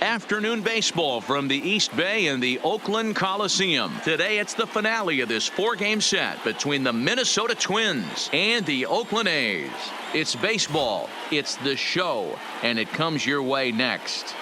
Afternoon baseball from the East Bay and the Oakland Coliseum. Today it's the finale of this 4-game set between the Minnesota Twins and the Oakland A's. It's baseball, it's the show, and it comes your way next.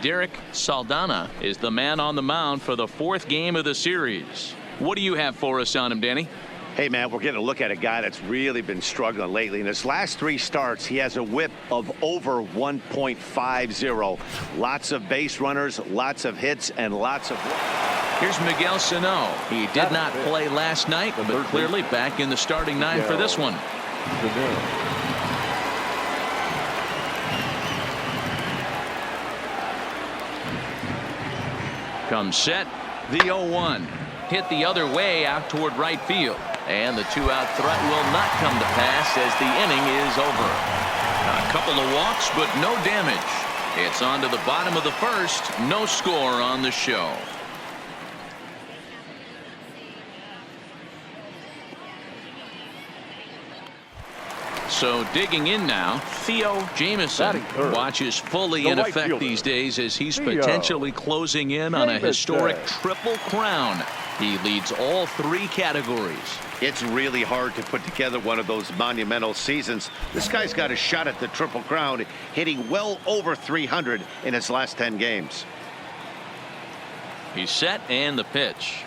Derek Saldana is the man on the mound for the 4th game of the series. What do you have for us on him, Danny? Hey, man, we're getting a look at a guy that's really been struggling lately. In his last 3 starts, he has a whip of over 1.50. Lots of base runners, lots of hits, and lots of... Here's Miguel Sano. He did not play last night, but clearly back in the starting 9 for this one. Comes set, the 0-1. Hit the other way out toward right field. And the 2-out threat will not come to pass as the inning is over. A couple of walks, but no damage. It's on to the bottom of the 1st. No score on the show. So digging in now, Theo Jamieson watches fully in effect these days as he's potentially closing in on a historic triple crown. He leads all 3 categories. It's really hard to put together one of those monumental seasons. This guy's got a shot at the triple crown, hitting well over 300 in his last 10 games. He's set, and the pitch.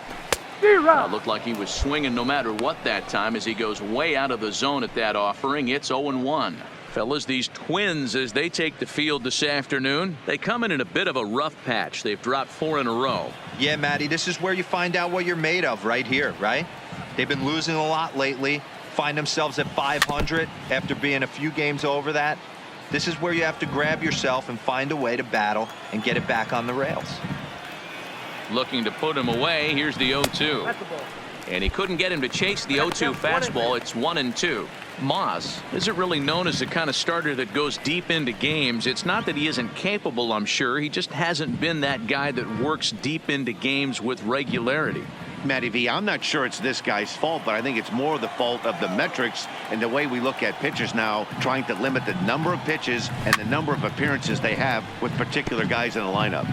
Looked like he was swinging no matter what that time as he goes way out of the zone at that offering. It's 0-1. Fellas, these Twins, as they take the field this afternoon, they come in a bit of a rough patch. They've dropped 4 in a row. Yeah, Matty, this is where you find out what you're made of right here, right? They've been losing a lot lately, find themselves at 500 after being a few games over that. This is where you have to grab yourself and find a way to battle and get it back on the rails. Looking to put him away. Here's the 0-2. And he couldn't get him to chase the 0-2 fastball. It's 1-2. Moss isn't really known as the kind of starter that goes deep into games. It's not that he isn't capable, I'm sure. He just hasn't been that guy that works deep into games with regularity. Matty V, I'm not sure it's this guy's fault, but I think it's more the fault of the metrics and the way we look at pitchers now, trying to limit the number of pitches and the number of appearances they have with particular guys in the lineup.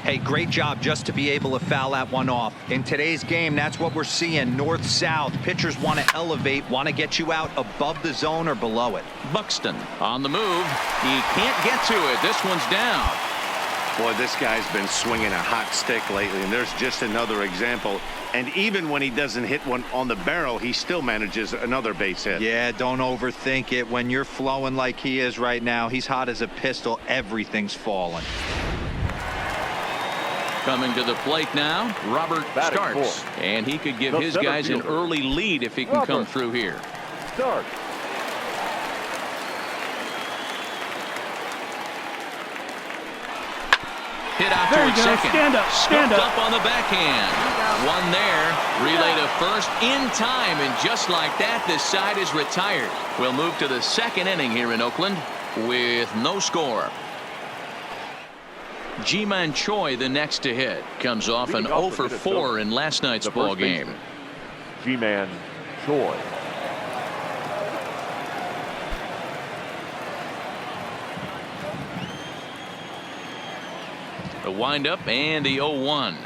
Hey, great job just to be able to foul that one off. In today's game, that's what we're seeing. North-south. Pitchers want to elevate, want to get you out above the zone or below it. Buxton on the move. He can't get to it. This one's down. Boy, this guy's been swinging a hot stick lately, and there's just another example. And even when he doesn't hit one on the barrel, he still manages another base hit. Yeah, don't overthink it. When you're flowing like he is right now, he's hot as a pistol. Everything's falling. Coming to the plate now, Robert starts. And he could give his guys an early lead if he can come through here. Start. Hit out towards second. Stand up on the backhand. One there. Relay to first in time. And just like that, this side is retired. We'll move to the 2nd inning here in Oakland with no score. Ji-Man Choi the next to hit. Comes off an 0 for 4 in last night's ball game. Ji-Man Choi. The windup and the 0-1.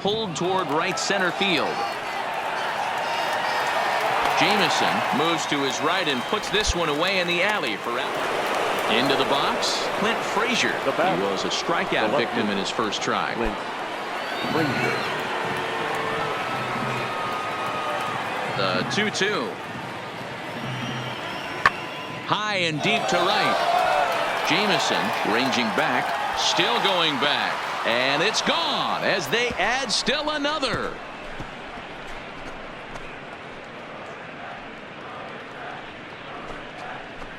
Pulled toward right center field. Jamieson moves to his right and puts this one away in the alley for out. Into the box, Clint Frazier. He was a strikeout victim in his first try. The 2-2. High and deep to right. Jamieson ranging back, still going back. And it's gone as they add still another.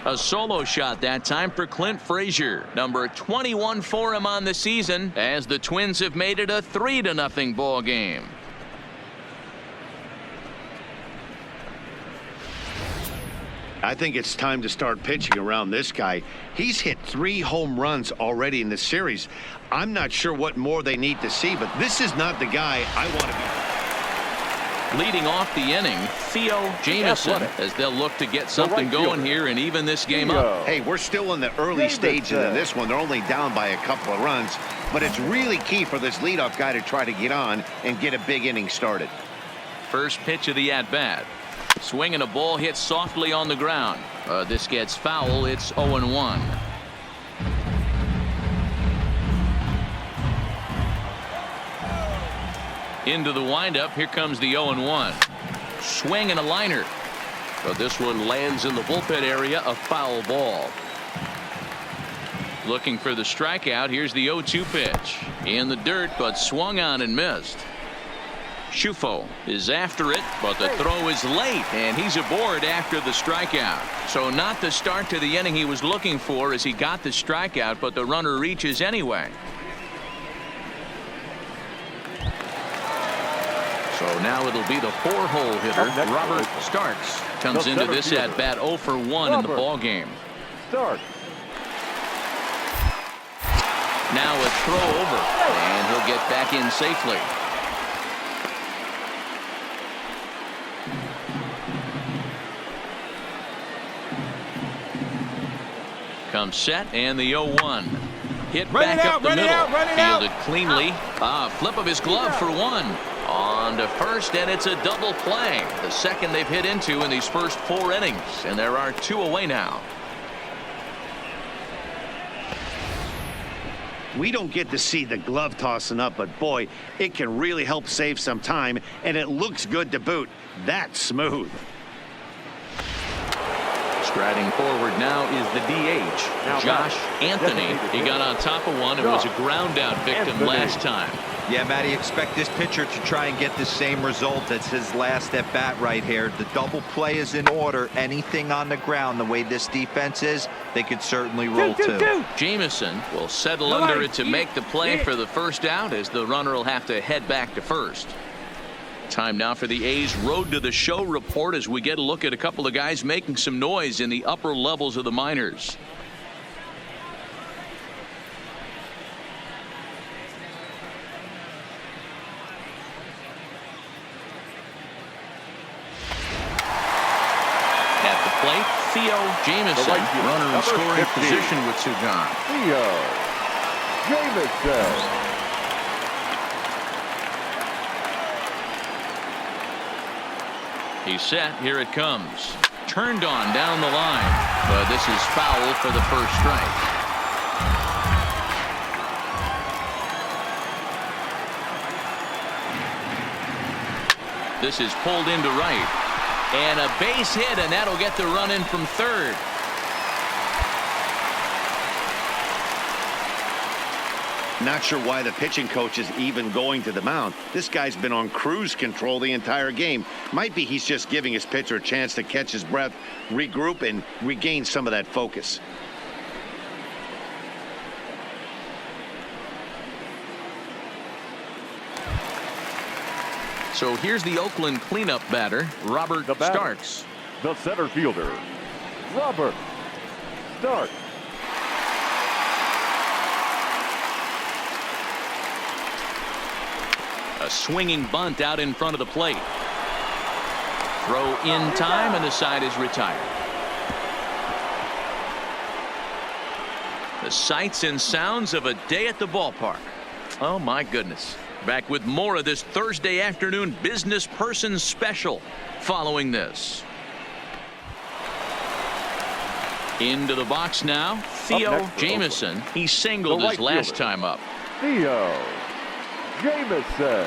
A solo shot that time for Clint Frazier. Number 21 for him on the season as the Twins have made it a 3-0 ball game. I think it's time to start pitching around this guy. He's hit 3 home runs already in the series. I'm not sure what more they need to see, but this is not the guy I want to be. Leading off the inning, Theo Jamieson, as they'll look to get something going here and even this game up. Hey, we're still in the early stages of this one. They're only down by a couple of runs, but it's really key for this leadoff guy to try to get on and get a big inning started. First pitch of the at-bat. Swinging a ball hit softly on the ground. This gets foul. It's 0-1. Into the windup. Here comes the 0-1. Swing and a liner. But this one lands in the bullpen area. A foul ball. Looking for the strikeout. Here's the 0-2 pitch. In the dirt, but swung on and missed. Schufo is after it, but the throw is late, and he's aboard after the strikeout. So not the start to the inning he was looking for as he got the strikeout, but the runner reaches anyway. So now it'll be the 4-hole hitter, Robert Starks. Comes into this at-bat 0 for 1 in the ball game. Starks. Now a throw over, and he'll get back in safely. Comes set, and the 0-1. Hit back up the middle. Fielded cleanly. Flip of his glove for one. On to first, and it's a double play. The second they've hit into in these first 4 innings, and there are 2 away now. We don't get to see the glove tossing up, but boy, it can really help save some time, and it looks good to boot. That's smooth. Striding forward now is the DH, Josh Anthony. He got on top of one and was a ground out victim last time. Yeah, Matty, expect this pitcher to try and get the same result as his last at bat right here. The double play is in order. Anything on the ground, the way this defense is, they could certainly roll too. Jamieson will settle under it to make the play for the first out, as the runner will have to head back to first. Time now for the A's Road to the Show report as we get a look at a couple of guys making some noise in the upper levels of the minors. At the plate, Theo Jamieson, runner in scoring position with 2 gone. Theo Jamieson. He's set. Here it comes. Turned on down the line, but this is foul for the first strike. This is pulled into right, and a base hit, and that'll get the run in from third. Not sure why the pitching coach is even going to the mound. This guy's been on cruise control the entire game. Might be he's just giving his pitcher a chance to catch his breath, regroup, and regain some of that focus. So here's the Oakland cleanup batter, Robert Starks. The center fielder, Robert Starks. A swinging bunt out in front of the plate. Throw in time, and the side is retired. The sights and sounds of a day at the ballpark. Oh my goodness. Back with more of this Thursday afternoon business person special following this. Into the box now, Theo Jamieson. He singled his last time up. Theo Jamieson.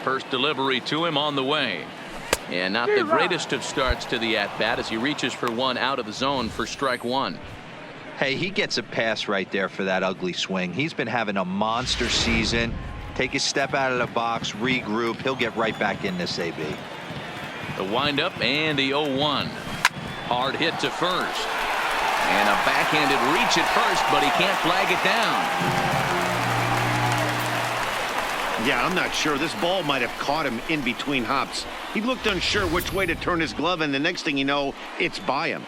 First delivery to him on the way. And not the greatest of starts to the at-bat as he reaches for one out of the zone for strike 1. Hey, he gets a pass right there for that ugly swing. He's been having a monster season. Take a step out of the box, regroup. He'll get right back in this AB. The windup and the 0-1. Hard hit to first. And a backhanded reach at first, but he can't flag it down. Yeah, I'm not sure. This ball might have caught him in between hops. He looked unsure which way to turn his glove, and the next thing you know, it's by him.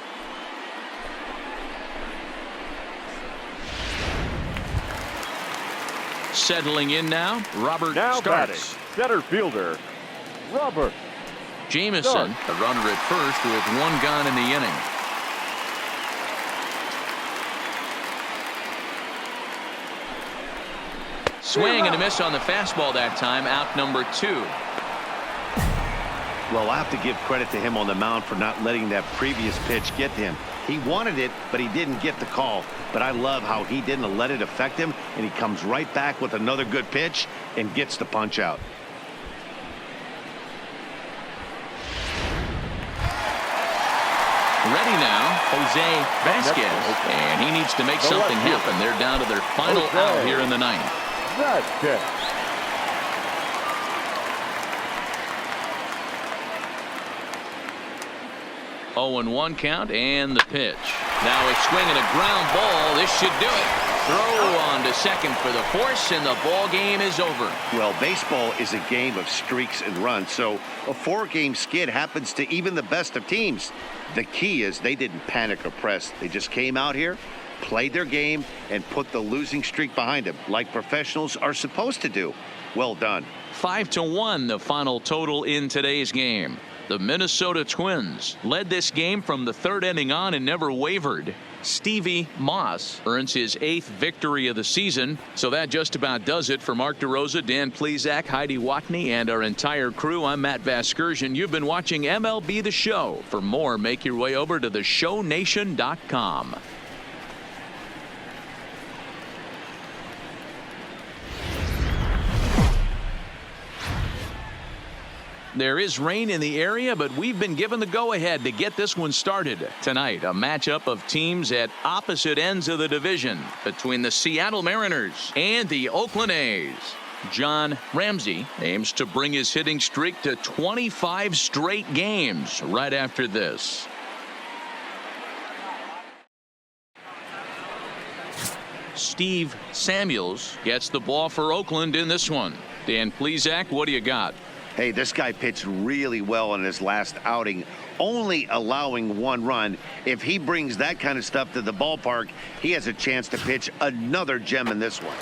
Settling in now, Robert Now batting, starts. center fielder, Robert. Jamison, the runner at first with one gone in the inning. Swing and a miss on the fastball that time, out number 2. Well, I have to give credit to him on the mound for not letting that previous pitch get to him. He wanted it, but he didn't get the call. But I love how he didn't let it affect him, and he comes right back with another good pitch and gets the punch out. Ready now, Jose Vasquez, and he needs to make something happen. They're down to their final out here in the ninth. Vasquez. 0-1 count, and the pitch. Now a swing and a ground ball. This should do it. Throw on to second for the force, and the ball game is over. Well, baseball is a game of streaks and runs, so a 4-game skid happens to even the best of teams. The key is they didn't panic or press. They just came out here, played their game, and put the losing streak behind them, like professionals are supposed to do. Well done. 5-1 the final total in today's game. The Minnesota Twins led this game from the 3rd inning on and never wavered. Stevie Moss earns his 8th victory of the season. So that just about does it for Mark DeRosa, Dan Plesac, Heidi Watney, and our entire crew. I'm Matt Vasgersian. You've been watching MLB The Show. For more, make your way over to theshownation.com. There is rain in the area, but we've been given the go-ahead to get this one started. Tonight, a matchup of teams at opposite ends of the division between the Seattle Mariners and the Oakland A's. John Ramsey aims to bring his hitting streak to 25 straight games right after this. Steve Samuels gets the ball for Oakland in this one. Dan Plesac, what do you got? Hey, this guy pitched really well in his last outing, only allowing 1 run. If he brings that kind of stuff to the ballpark, he has a chance to pitch another gem in this one.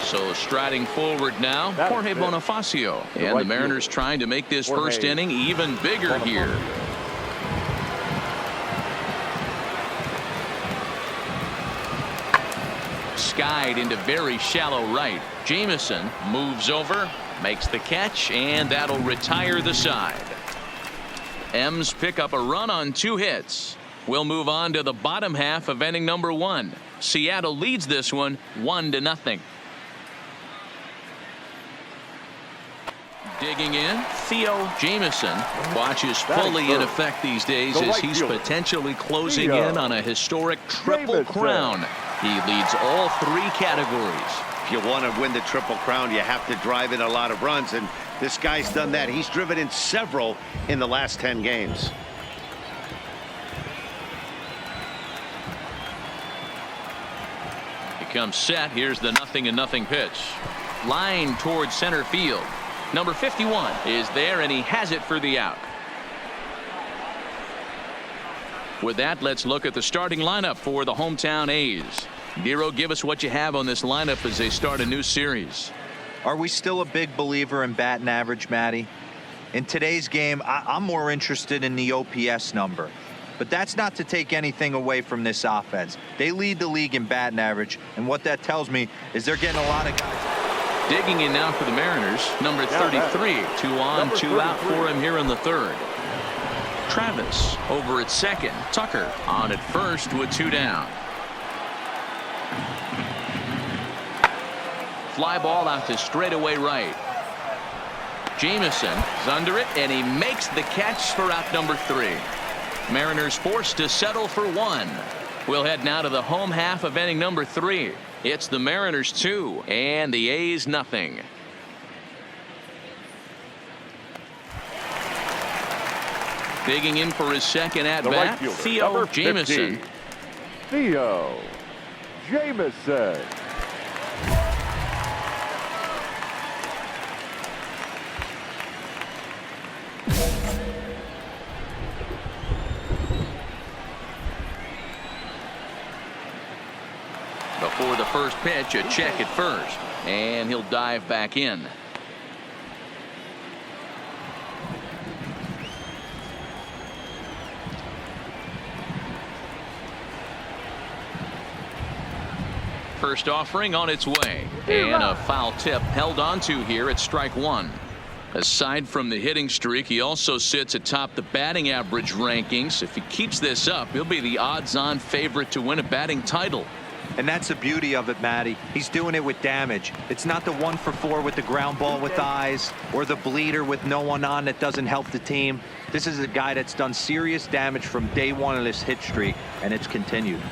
So striding forward now, Jorge Bonifacio. And the Mariners trying to make this first inning even bigger here. Skied into very shallow right. Jamison moves over, makes the catch, and that'll retire the side. M's pick up a run on 2 hits. We'll move on to the bottom half of inning number 1. Seattle leads this one 1-0. Digging in, Theo Jamison watches fully in effect these days as he's potentially closing in on a historic triple crown. He leads all 3 categories. If you want to win the Triple Crown, you have to drive in a lot of runs, and this guy's done that. He's driven in several in the last 10 games. He comes set. Here's the 0-0 pitch. Line towards center field. Number 51 is there, and he has it for the out. With that, let's look at the starting lineup for the hometown A's. Nero, give us what you have on this lineup as they start a new series. Are we still a big believer in batting average, Matty? In today's game, I'm more interested in the OPS number. But that's not to take anything away from this offense. They lead the league in batting average, and what that tells me is they're getting a lot of guys. Digging in now for the Mariners, number 33. 2 on, 2 out for him here in the 3rd. Travis over at second. Tucker on at first with 2 down. Fly ball out to straightaway right. Jamison is under it, and he makes the catch for out number 3. Mariners forced to settle for 1. We'll head now to the home half of inning number 3. It's the Mariners 2 and the A's 0. Digging in for his second at bat, Theo Jamison. Theo Jamison. first pitch, a check at first, and he'll dive back in. First offering on its way, and a foul tip held onto here at strike one. Aside from the hitting streak, he also sits atop the batting average rankings. If he keeps this up, he'll be the odds-on favorite to win a batting title. And that's the beauty of it, Matty. He's doing it with damage. It's not the 1 for 4 with the ground ball with eyes, or the bleeder with no one on that doesn't help the team. This is a guy that's done serious damage from day one of this hit streak, and it's continued.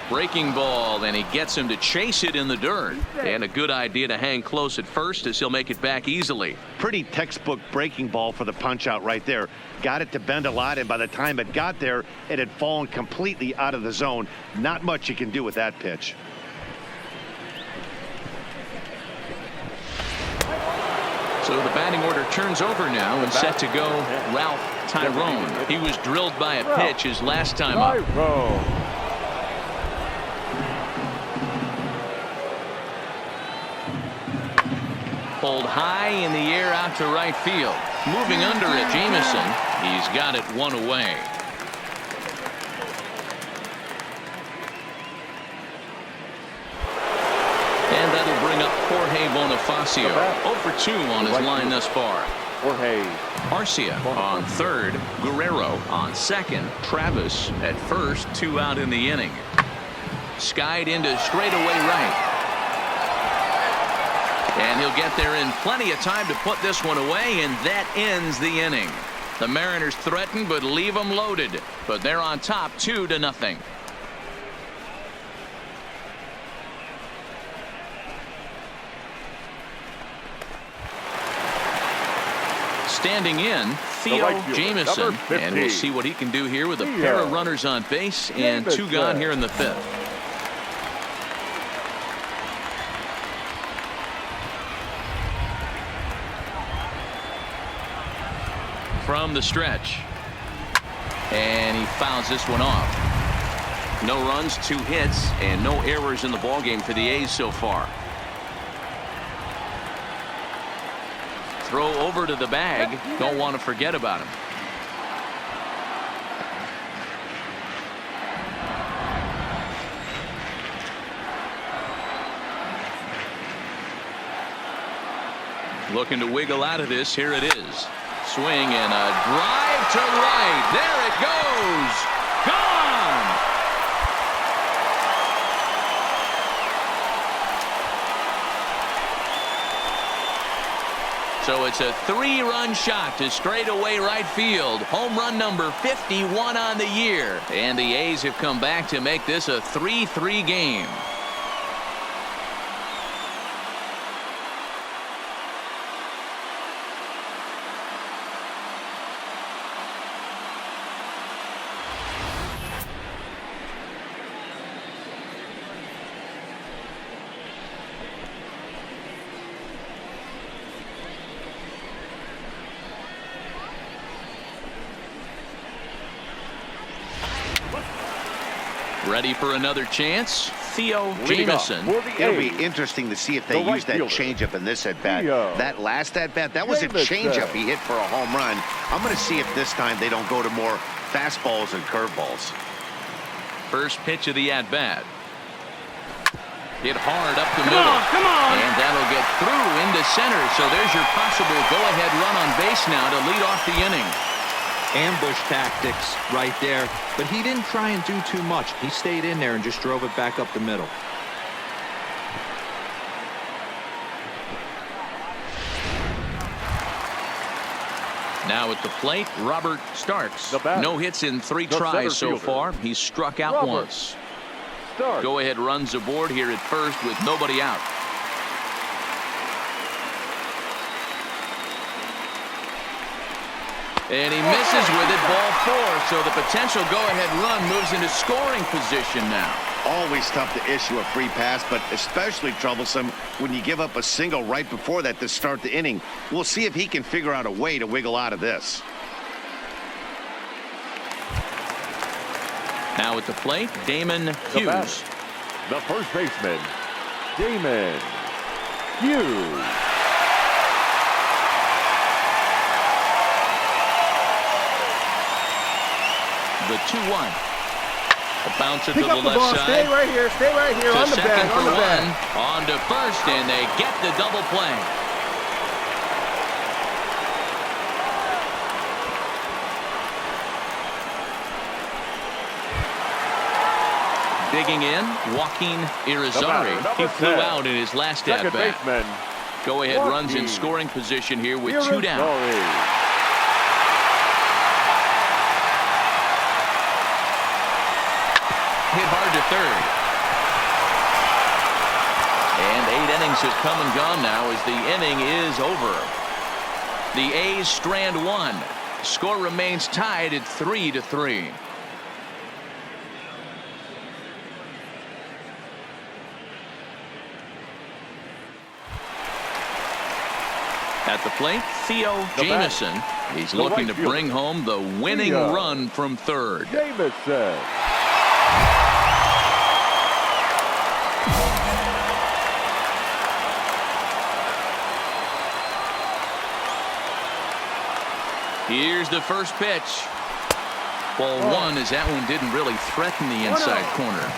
Breaking ball, and he gets him to chase it in the dirt. And a good idea to hang close at first as he'll make it back easily. Pretty textbook breaking ball for the punch out right there. Got it to bend a lot, and by the time it got there, it had fallen completely out of the zone. Not much you can do with that pitch. So the batting order turns over now and set to go Ralph Tyrone. He was drilled by a pitch his last time up. Pulled high in the air out to right field. Moving under it, Jameson. He's got it one away. And that'll bring up Jorge Bonifacio. 0 for 2 on his line thus far. Jorge Arcia on third. Guerrero on second. Travis at first. 2 out in the inning. Skied into straightaway right. And he'll get there in plenty of time to put this one away, and that ends the inning. The Mariners threaten but leave them loaded, but they're on top 2-0. Standing in, Theo Jameson, and we'll see what he can do here with a pair of runners on base and 2 gone here in the 5th. From the stretch, and he fouls this one off. No runs, 2 hits, and no errors in the ballgame for the A's so far. Throw over to the bag. Don't want to forget about him. Looking to wiggle out of this. Here it is. Swing and a drive to right. There it goes. Gone. So it's a 3-run shot to straightaway right field. Home run number 51 on the year. And the A's have come back to make this a 3-3 game. Ready for another chance. Theo Jameson. It'll be interesting to see if they use that changeup in this at-bat. That last at-bat, that was a changeup he hit for a home run. I'm going to see if this time they don't go to more fastballs and curveballs. First pitch of the at-bat. Hit hard up the middle. Come on. And that'll get through into center. So there's your possible go-ahead run on base now to lead off the inning. Ambush tactics right there, but he didn't try and do too much. He stayed in there and just drove it back up the middle. Now at the plate, Robert Starks. No hits in 3 tries so far. He's struck out once. Start. Go ahead runs aboard here at first with nobody out. And he misses with it, ball 4. So the potential go-ahead run moves into scoring position now. Always tough to issue a free pass, but especially troublesome when you give up a single right before that to start the inning. We'll see if he can figure out a way to wiggle out of this. Now at the plate, Damon Hughes. The first baseman, Damon Hughes. The 2-1. A bouncer Pick to the up the left ball. side. Stay right here. Stay right here. To On the second bag. for On the bag. one. On to first, and they get the double play. Digging in, Joaquin Irizarry. He flew 10. out in his last Second at-bat. baseman, Go ahead runs in Joaquin scoring position here with 2 down. Irizarry. Hit hard to third. And 8 innings have come and gone now as the inning is over. The A's strand 1. Score remains tied at 3-3. At the plate, Theo Jamieson. He's looking to bring home the winning run from third. Jamieson. Here's the first pitch. Ball 1 as that one didn't really threaten the inside corner.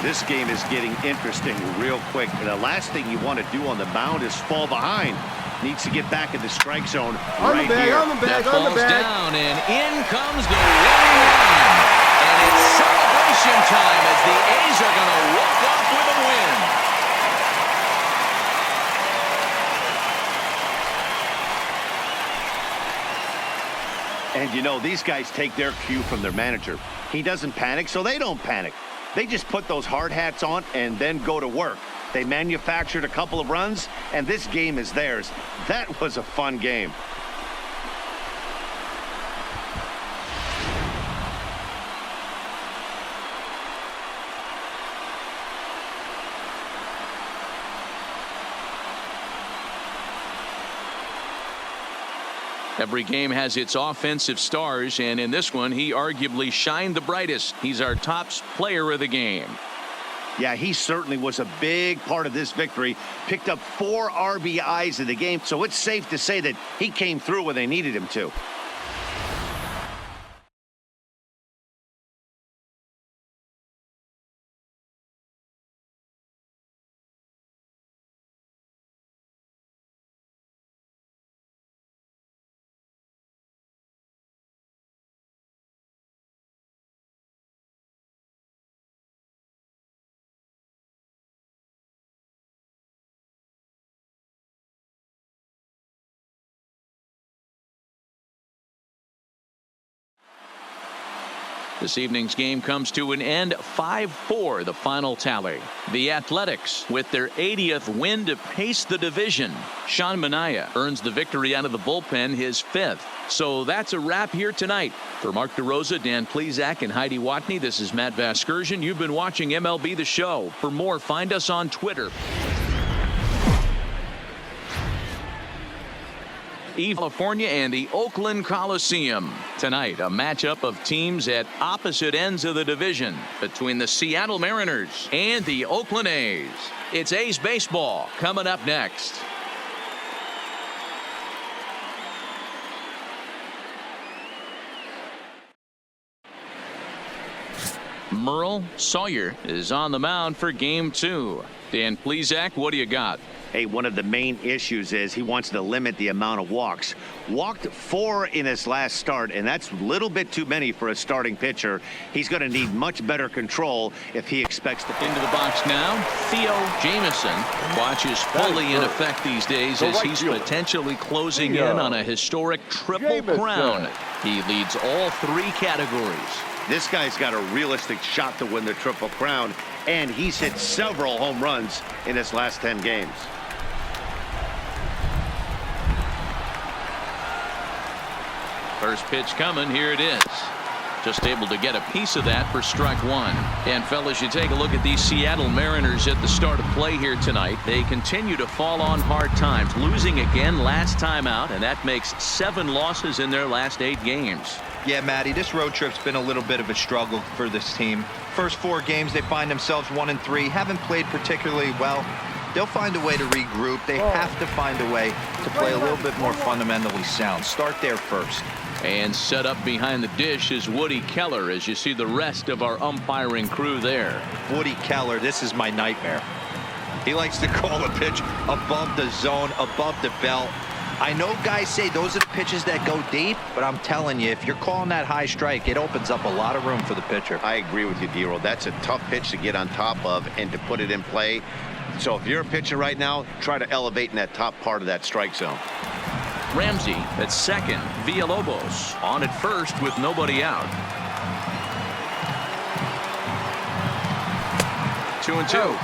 This game is getting interesting real quick. And the last thing you want to do on the mound is fall behind. Needs to get back in the strike zone right here. On the bag. That On the falls bag. down, and in comes the winning run. And it's celebration time as the A's are going to walk off with a win. And you know, these guys take their cue from their manager. He doesn't panic, so they don't panic. They just put those hard hats on and then go to work. They manufactured a couple of runs, and this game is theirs. That was a fun game. Every game has its offensive stars, and in this one, he arguably shined the brightest. He's our top player of the game. Yeah, he certainly was a big part of this victory. Picked up 4 RBIs in the game, so it's safe to say that he came through when they needed him to. This evening's game comes to an end 5-4 the final tally. The Athletics with their 80th win to pace the division. Sean Manaea earns the victory out of the bullpen, his 5th. So that's a wrap here tonight. For Mark DeRosa, Dan Plesac, and Heidi Watney, this is Matt Vasgersian. You've been watching MLB The Show. For more, find us on Twitter. California and the Oakland Coliseum. Tonight, a matchup of teams at opposite ends of the division between the Seattle Mariners and the Oakland A's. It's A's baseball coming up next. Merle Sawyer is on the mound for game 2. Dan Plesac, what do you got? Hey, one of the main issues is he wants to limit the amount of walks. Walked 4 in his last start, and that's a little bit too many for a starting pitcher. He's going to need much better control if he expects to. Into the box now, Theo Jamieson. Watch is fully in effect these days as he's potentially closing in on a historic triple crown. He leads all 3 categories. This guy's got a realistic shot to win the Triple Crown, and he's hit several home runs in his last 10 games. First pitch coming. Here it is. Just able to get a piece of that for strike one. And fellas, you take a look at these Seattle Mariners at the start of play here tonight. They continue to fall on hard times, losing again last time out, and that makes 7 losses in their last 8 games. Yeah, Matty, this road trip's been a little bit of a struggle for this team. First 4 games, they find themselves 1-3, haven't played particularly well. They'll find a way to regroup. They have to find a way to play a little bit more fundamentally sound. Start there first. And set up behind the dish is Woody Keller, as you see the rest of our umpiring crew there. Woody Keller, this is my nightmare. He likes to call a pitch above the zone, above the belt. I know guys say those are the pitches that go deep, but I'm telling you, if you're calling that high strike, it opens up a lot of room for the pitcher. I agree with you, D-Roll. That's a tough pitch to get on top of and to put it in play. So if you're a pitcher right now, try to elevate in that top part of that strike zone. Ramsey at second. Villalobos on at first with nobody out. 2-2.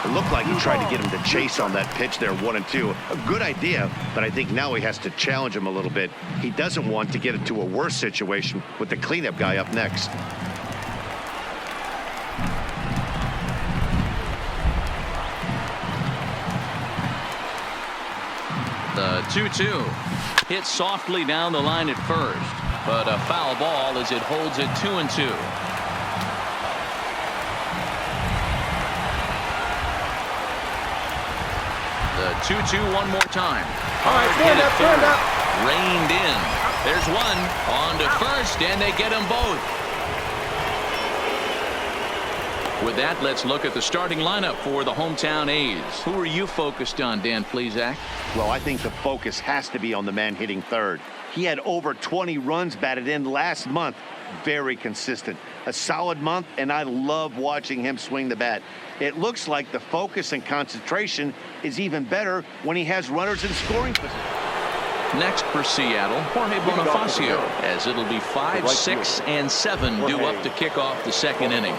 It looked like he tried to get him to chase on that pitch there, 1-2. A good idea, but I think now he has to challenge him a little bit. He doesn't want to get into a worse situation with the cleanup guy up next. The 2-2 hit softly down the line at first, but a foul ball as it holds it 2-2. The 2-2 one more time. Hard hit at third. Reined in. There's one on to first, and they get them both. With that, let's look at the starting lineup for the hometown A's. Who are you focused on, Dan Plesac? Well, I think the focus has to be on the man hitting third. He had over 20 runs batted in last month. Very consistent. A solid month, and I love watching him swing the bat. It looks like the focus and concentration is even better when he has runners in scoring position. Next for Seattle, Jorge Bonifacio, as it'll be 5, 6, and 7 due up to kick off the second inning.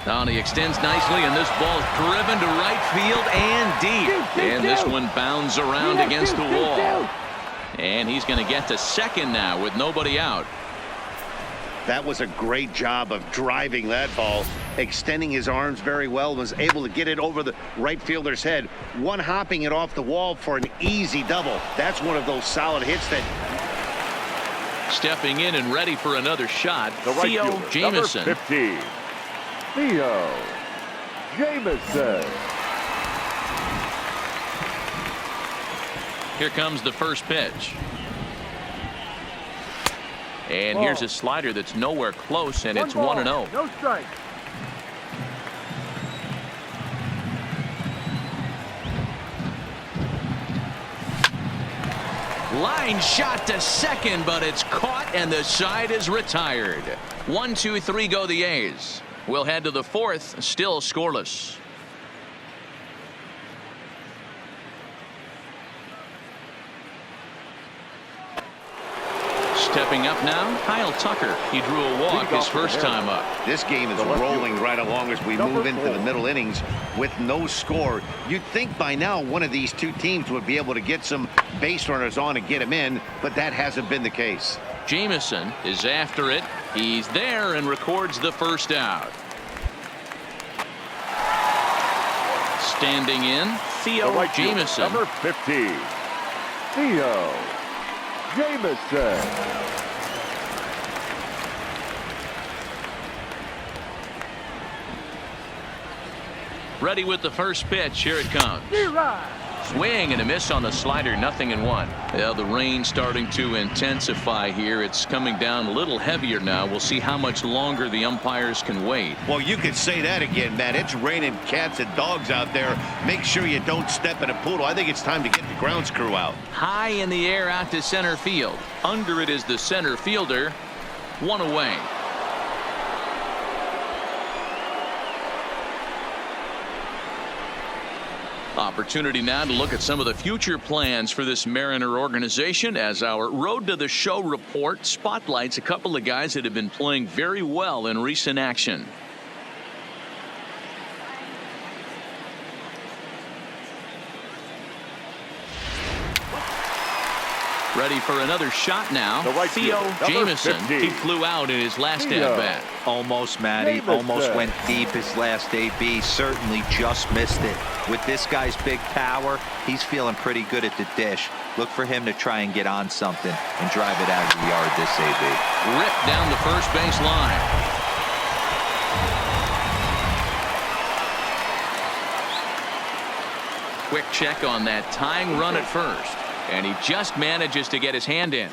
Now he extends nicely, and this ball's driven to right field and deep. And this one bounds around against the wall. And he's going to get to second now with nobody out. That was a great job of driving that ball, extending his arms very well, was able to get it over the right fielder's head, one hopping it off the wall for an easy double. That's one of those solid hits that... Stepping in and ready for another shot, The right Theo fielder, Jamison. number 15, Theo Jamison. Here comes the first pitch. And here's a slider that's nowhere close, and it's 1-0. No strike. Line shot to second, but it's caught, and the side is retired. 1, 2, 3 go the A's. We'll head to the fourth, still scoreless. Stepping up now, Kyle Tucker. He drew a walk his first time up. This game is rolling right along as we move into the middle innings with no score. You'd think by now one of these two teams would be able to get some base runners on and get him in, but that hasn't been the case. Jamison is after it. He's there and records the first out. Standing in, Theo The right fielder, Jamison. number 15, Theo Jamison. Ready with the first pitch. Here it comes. D-Rod. Swing and a miss on the slider, 0-1. Well, the rain starting to intensify here. It's coming down a little heavier now. We'll see how much longer the umpires can wait. Well, you could say that again, Matt. It's raining cats and dogs out there. Make sure you don't step in a poodle. I think it's time to get the grounds crew out. High in the air out to center field. Under it is the center fielder. 1 away. A Opportunity now to look at some of the future plans for this Mariner organization as our Road to the Show report spotlights a couple of guys that have been playing very well in recent action. Ready for another shot now. Right Theo fielder, Jamison. 15. He flew out in his last Theo. at-bat. Almost, Matty. Jamison. Almost went deep his last AB. Certainly just missed it. With this guy's big power, he's feeling pretty good at the dish. Look for him to try and get on something and drive it out of the yard this AB. Ripped down the first base line. Quick check on that tying run at first. And he just manages to get his hand in.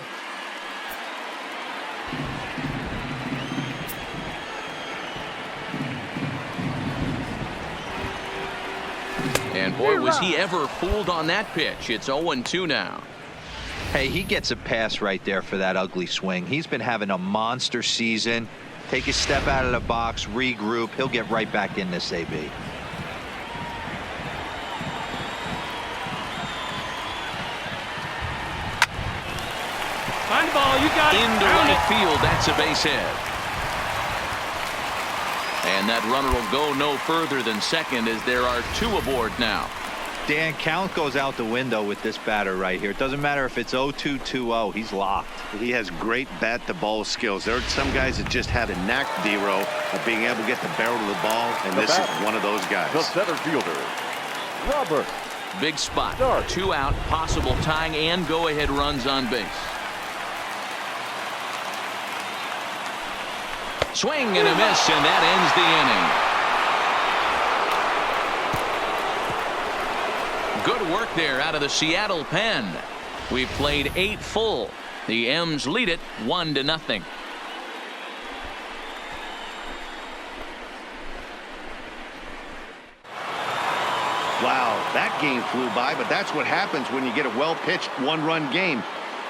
And boy, was he ever fooled on that pitch. It's 0-2 now. Hey, he gets a pass right there for that ugly swing. He's been having a monster season. Take a step out of the box, regroup. He'll get right back in this AB. Find the ball, you got it. Into right field, that's a base hit. And that runner will go no further than second as there are two aboard now. Dan, count goes out the window with this batter right here. It doesn't matter if it's 0-2, 2-0. He's locked. He has great bat-to-ball skills. There are some guys that just have a knack, D-Row, of being able to get the barrel of the ball, and this is one of those guys. The center fielder, Robert. Big spot. Start. 2 out, possible tying and go-ahead runs on base. Swing and a miss, and that ends the inning. Good work there out of the Seattle pen. We've played 8 full. The M's lead it 1-0. Wow, that game flew by, but that's what happens when you get a well-pitched one-run game.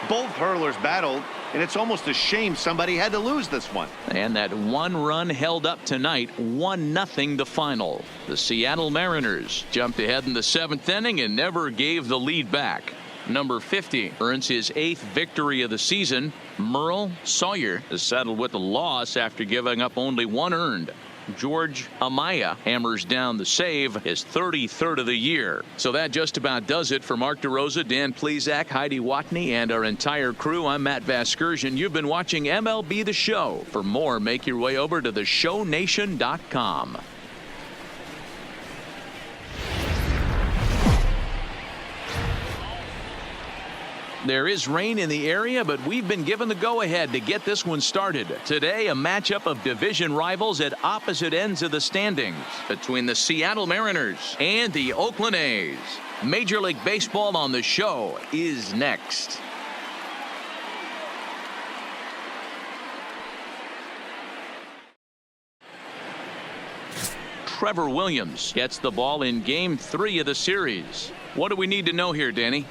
Both hurlers battled, and it's almost a shame somebody had to lose this one. And that one run held up tonight, 1-0 the final. The Seattle Mariners jumped ahead in the 7th inning and never gave the lead back. Number 50 earns his 8th victory of the season. Merle Sawyer is settled with a loss after giving up only 1 earned. George Amaya hammers down the save, his 33rd of the year. So that just about does it for Mark DeRosa, Dan Plesac, Heidi Watney, and our entire crew. I'm Matt Vasgersian. You've been watching MLB The Show. For more, make your way over to theshownation.com. There is rain in the area, but we've been given the go-ahead to get this one started. Today, a matchup of division rivals at opposite ends of the standings between the Seattle Mariners and the Oakland A's. Major League Baseball on the Show is next. Trevor Williams gets the ball in Game 3 of the series. What do we need to know here, Danny?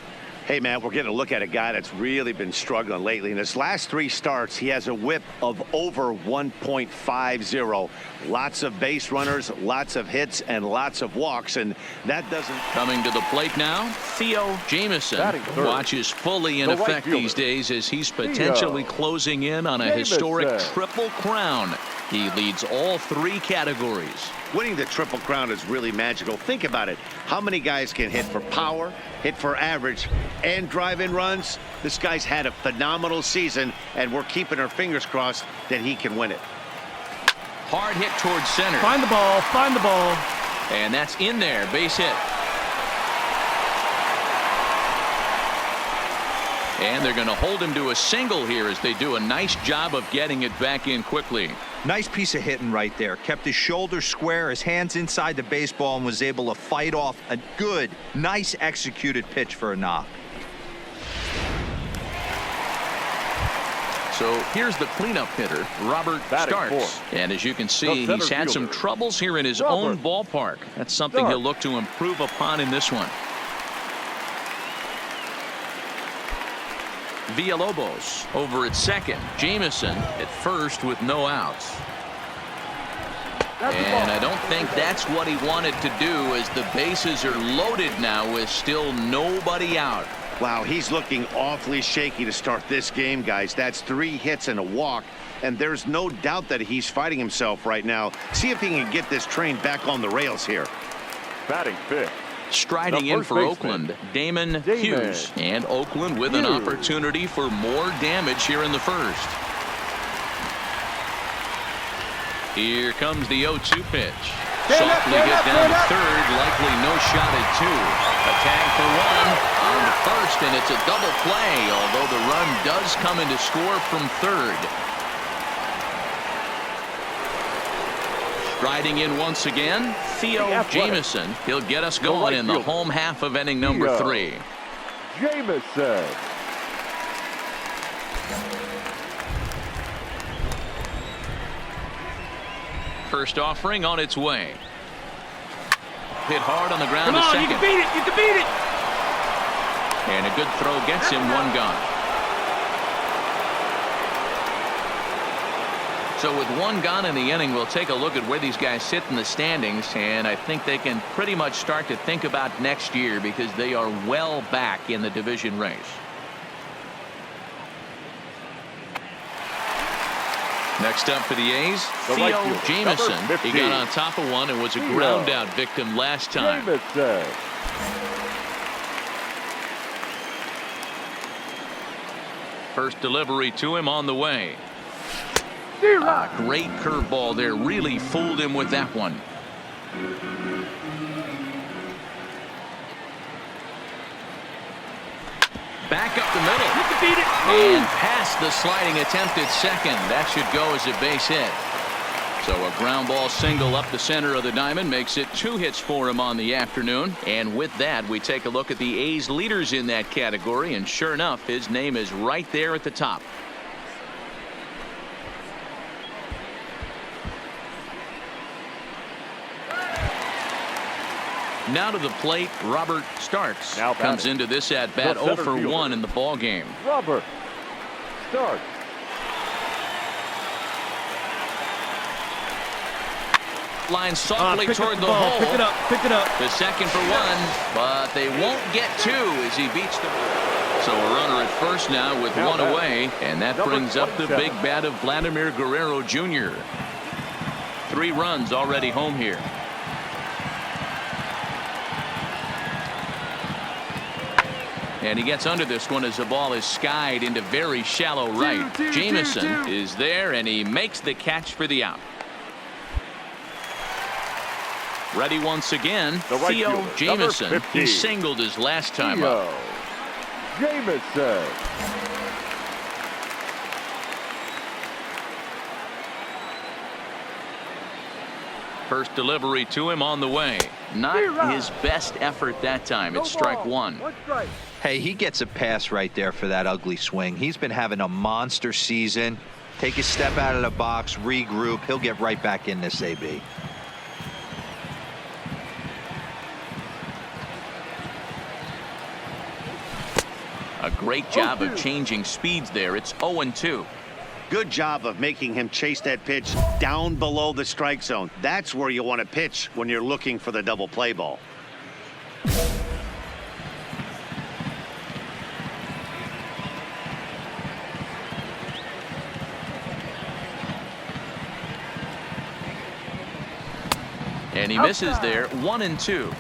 Hey, man, we're getting a look at a guy that's really been struggling lately. In his last 3 starts, he has a whip of over 1.50. Lots of base runners, lots of hits, and lots of walks, and that doesn't... Coming to the plate now, Theo Jamison watches fully in The right effect fielder. these days as he's potentially closing in on a historic Jamison. triple crown. He leads all 3 categories. Winning the Triple Crown is really magical. Think about it. How many guys can hit for power, hit for average, and drive in runs? This guy's had a phenomenal season, and we're keeping our fingers crossed that he can win it. Hard hit towards center. Find the ball, find the ball. And that's in there. Base hit. And they're going to hold him to a single here as they do a nice job of getting it back in quickly. Nice piece of hitting right there. Kept his shoulders square, his hands inside the baseball, and was able to fight off a good, nice executed pitch for a knock. So here's the cleanup hitter, Robert Batting Starks. fourth. And as you can see, The he's center had some fielder, troubles here in his Robert own ballpark. That's something he'll look to improve upon in this one. Villalobos over at second. Jamison at first with no outs. And I don't think that's what he wanted to do, as the bases are loaded now with still nobody out. Wow, he's looking awfully shaky to start this game, guys. That's 3 hits and a walk, and there's no doubt that he's fighting himself right now. See if he can get this train back on the rails here. Batting fifth. Striding in for Oakland, Damon Hughes. And Oakland with an opportunity for more damage here in the first. Here comes the 0-2 pitch. Softly hit down to third, likely no shot at 2. A tag for 1 on the first, and it's a double play, although the run does come in to score from third. Striding in once again, Theo Jamieson. He'll get us going in the home half of inning number 3. Jamieson. First offering on its way. Hit hard on the ground Come to on, second. you can beat it. You can beat it. And a good throw gets him 1 gone. So with 1 gone in the inning, we'll take a look at where these guys sit in the standings, and I think they can pretty much start to think about next year because they are well back in the division race. Next up for the A's, Theo Jamieson. He got on top of one and was a ground out victim last time. Jamieson. First delivery to him on the way. Great curveball there. Really fooled him with that one. Back up the middle. You can beat it. And past the sliding attempt at second. That should go as a base hit. So a ground ball single up the center of the diamond makes it 2 hits for him on the afternoon. And with that, we take a look at the A's leaders in that category. And sure enough, his name is right there at the top. Now to the plate, Robert Starks comes into this at bat 0 for 1 in the ball game. Robert Starks. Line softly toward the hole. Pick it up. Pick it up. The second for 1, but they won't get 2 as he beats the. So a runner at first now with 1 away, and that brings up the big bat of Vladimir Guerrero Jr. 3 runs already home here. And he gets under this one as the ball is skied into very shallow right. Jamieson is there, and he makes the catch for the out. Ready once again, Theo Jamieson. He singled his last time up. Jamieson. First delivery to him on the way. Not his best effort that time. It's strike 1. Hey, he gets a pass right there for that ugly swing. He's been having a monster season. Take a step out of the box, regroup. He'll get right back in this AB. A great job of changing speeds there. It's 0-2. Good job of making him chase that pitch down below the strike zone. That's where you want to pitch when you're looking for the double play ball. And he misses there. 1-2.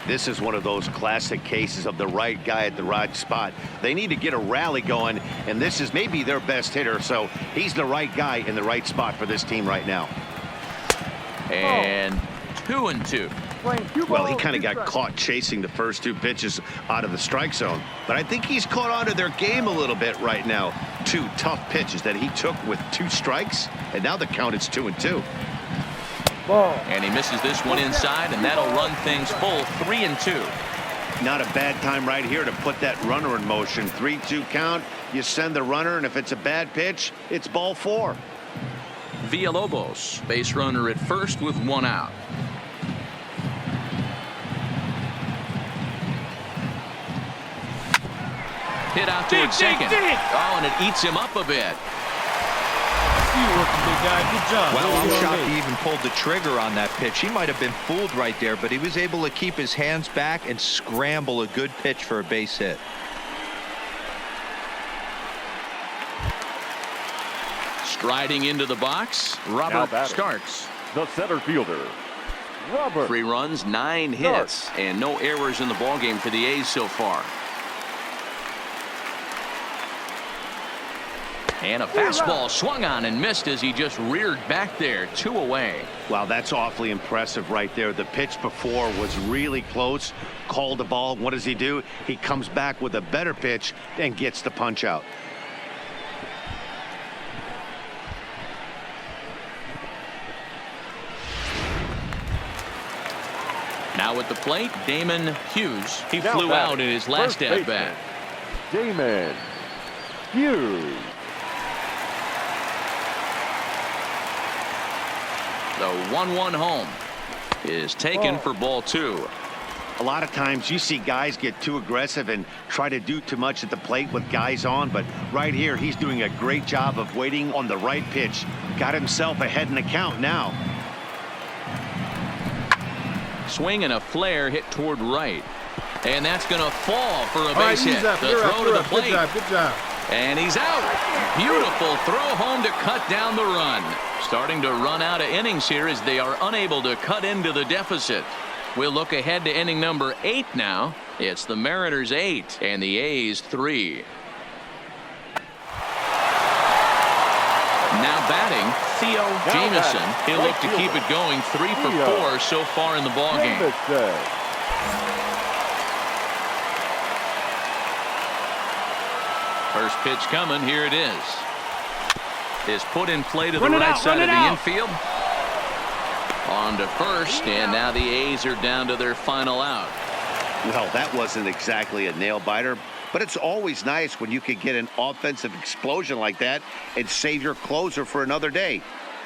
This is one of those classic cases of the right guy at the right spot. They need to get a rally going, and this is maybe their best hitter, so he's the right guy in the right spot for this team right now. And 2-2. Well, he kind of got caught chasing the first 2 pitches out of the strike zone, but I think he's caught on to their game a little bit right now. 2 tough pitches that he took with 2 strikes, and now the count is 2-2. And he misses this one inside, and that'll run things full. 3-2. Not a bad time right here to put that runner in motion. 3-2 count. You send the runner, and if it's a bad pitch, it's ball 4. Villalobos, base runner at first with 1 out. Hit out towards second. Oh, and it eats him up a bit. you working, big guy. Good job. Well, I'm Way to shocked go. he even pulled the trigger on that pitch. He might have been fooled right there, but he was able to keep his hands back and scramble a good pitch for a base hit. Striding into the box, Now Robert batting. Starks. The center fielder, Robert. 3 runs, 9 hits, and no errors in the ballgame for the A's so far. And a fastball swung on and missed as he just reared back there. 2 away. Wow, that's awfully impressive right there. The pitch before was really close. Called the ball. What does he do? He comes back with a better pitch and gets the punch out. Now at the plate, Damon Hughes. He Now flew batting, out in his last first at-bat. baseman, Damon Hughes. The 1-1 home is taken for ball 2. A lot of times you see guys get too aggressive and try to do too much at the plate with guys on, but right here he's doing a great job of waiting on the right pitch. Got himself ahead in the count now. Swing and a flare hit toward right. And that's going to fall for a All right, base hit. ease up. The You're throw up. to You're the up. plate. Good job. Good job. And he's out. Beautiful throw home to cut down the run. Starting to run out of innings here as they are unable to cut into the deficit. We'll look ahead to inning number 8 now. It's the Mariners 8 and the A's 3. Now batting, Theo Jameson. batting, He'll right look to keep fielder, it going 3 for Theo 4 so far in the ballgame. Jameson. First pitch coming. Here it is. Is put in play to the Run it right out, side run of it the out. infield. On to first, and now the A's are down to their final out. Well, that wasn't exactly a nail biter, but it's always nice when you can get an offensive explosion like that and save your closer for another day.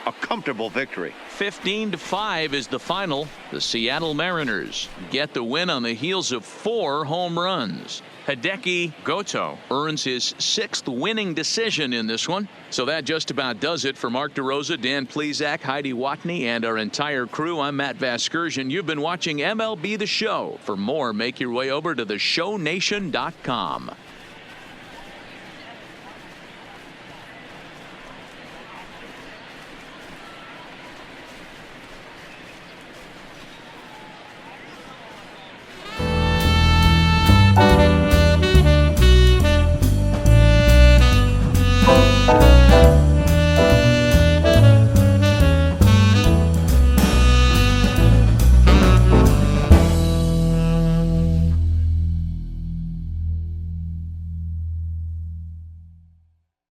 A comfortable victory. 15-5 is the final. The Seattle Mariners get the win on the heels of 4 home runs. Hideki Goto earns his 6th winning decision in this one. So that just about does it for Mark DeRosa, Dan Plesac, Heidi Watney, and our entire crew. I'm Matt Vasgersian. You've been watching MLB The Show. For more, make your way over to theshownation.com.